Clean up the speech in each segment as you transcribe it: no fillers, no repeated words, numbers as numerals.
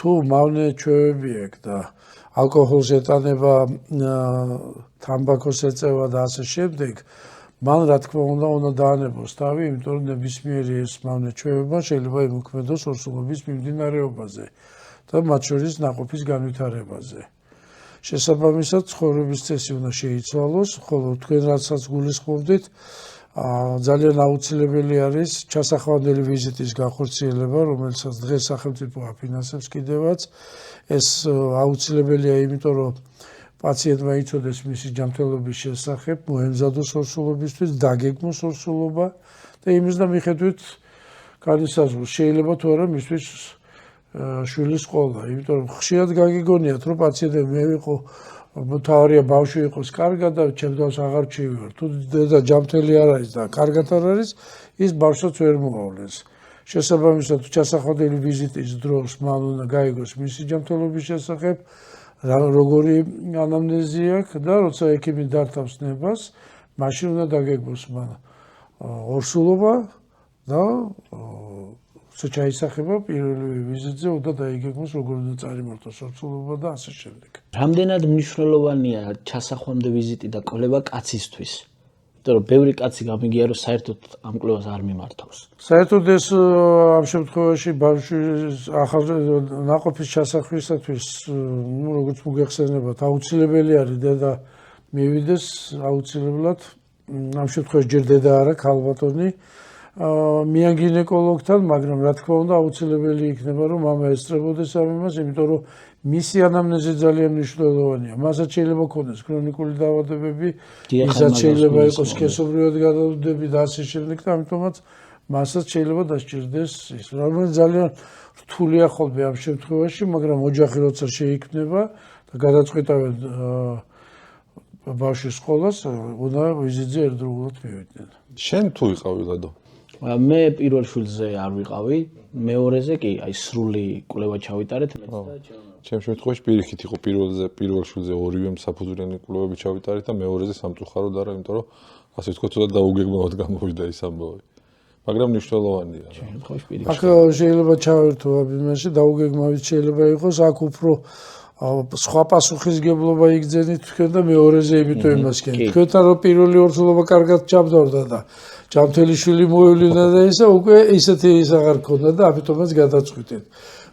თუ მავნე ჩვევები აქვს და ალკოჰოლს ეტანება, თამბაქოს ეწევა და ასე შემდეგ, მან რა თქმა უნდა დაანებოს თავი, იმიტომ რომ ნებისმიერი ეს მავნე ჩვევება შეიძლება იმოქმედოს ორსულობის მიმდინარეობაზე და მათ შორის ნაყოფის განვითარებაზე. შესაბამისად, ცხოვრების წესი უნდა შეიცვალოს, ხოლო თქვენ რასაც გულისხმობდით, ძალიან აუცილებელი არის ჩასახვანდელი ვიზიტის განხორციელება, რომელსაც დღეს სახელმწიფო აფინანსებს კიდევაც. ეს აუცილებელია, იმიტომ რომ პაციენტმა იცოდეს მისი ჯანმრთელობის შესახებ, მოემზადოს ორსულობისთვის, დაგეგმოს ორსულობა და იმის და მიხედვით განისაზღვროს შეიძლება თუ არა მისთვის შვილის ყოლა, იმიტომ რომ ხშირად გაგიგონიათ, რომ პაციენტები მე ვიყო თავარია ბავშვი იყოს კარგად და ჩემს აღარ ჩივივარ. თუ დედა ჯანმრთელი არ არის და კარგად არ არის, ის ბავშვს ვერ მოავლენს. შესაბამისად, ჩასახვადელი ვიზიტის დროს მან უნდა გაიგოს მისი ჯანმრთელობის შესახებ, როგორი ანამნეზი აქვს და როცა ექიმი დართავს ნებას, მაშინ უნდა დაგეგმოს მან ორსულობა და ჩაისახება პირველი ვიზიტზე უნდა დაიგეგმოს როგორ უნდა წარიმართოს ორსულობა და ასე შემდეგ. რამდენად მნიშვნელოვანია ჩასახვამდე ვიზიტი და კვლევა კაცისთვის? იმიტომ რომ ბევრი კაცი გამიგია რომ საერთოდ ამ კვლევას არ მიმართავს. საერთოდ ეს ამ შემთხვევაში ბავშვის ახალ ნაყოფის ჩასახვისათვის, როგორც მოგეხსენებათ, აუცილებელი არის დედა მივიდეს აუცილებლად. ამ შემთხვევაში ჯერ დედა არა, ქალბატონი მიან გინეკოლოგთან, მაგრამ რა თქმა უნდა აუცილებელი იქნება რომ მამა ესწრებოდეს ამ იმას, იმიტომ რომ მისი ანამნეზი ძალიან მნიშვნელოვანია. მასაც შეიძლება ქონდეს ქრონიკული დაავადებები, ისაც შეიძლება იყოს სქესობრივად გადაუდები და ასე შემდეგ და ამიტომაც მასაც შეიძლება დასჭირდეს ის. რომელიც ძალიან რთულია ხოლმე ამ შემთხვევაში, მაგრამ ოჯახი როცა შეიქმნება და გადაწყვეტავენ ბავშვის ყოლას, უნდა ვიზიტზე ერთდროულად მივიდნენ. შენ თუ იყავი ლადო? მე პირველ შვილზე არ ვიყავი, მეორეზე კი, აი სრული კვლევა ჩავიტარეთ მეც და ჩემ შემთხვევაში პირიქით იყო პირველ შვილზე ორივე საფუძვლიანი კვლევები ჩავიტარეთ და მეორეზე სამწუხაროდ არა, იმიტომ რომ ასე ვთქვათ, ცოტა დაუგეგმავად გამოვიდა ის ამბავი. მაგრამ მნიშვნელოვანია. აქ შეიძლება ჩავერთო ამ იმაში, დაუგეგმავით შეიძლება იყოს, აქ უფრო სხვა პასუხისგებლობა იგრძენით თქვენ და მეორეზე იმიტომ იმას გქენთ. თქვენთან რომ პირველი ორსულობა კარგად ჩამდორდა და ჯანმრთელი შვილი მოევლინა და ისა უკვე ისეთი ის აღარ ქონდა და ამიტომაც გადაწყვიტეთ.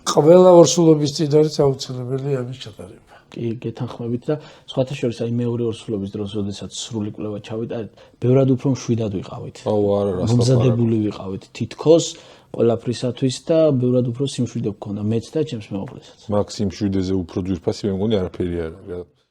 ყველა ორსულობის წინ არის აუცილებელია ამის ჩატარება. კი, გეთანხმებით და სხვათა შორის აი მეორე ორსულობის დროს, როდესაც სრული კვლევა ჩავიტარეთ, ბევრად უფრო მშვიდად ვიყავით. აუ არა, რასაკვირველია. მომზადებული ვიყავით თითქოს ყველაფრისათვის და ბევრად უფრო სიმშვიდე გქონდა მეც და ჩემს მეუღლესაც. მაგ სიმშვიდეზე უფრო ძვირფასი მე მგონი არაფერი არ არის.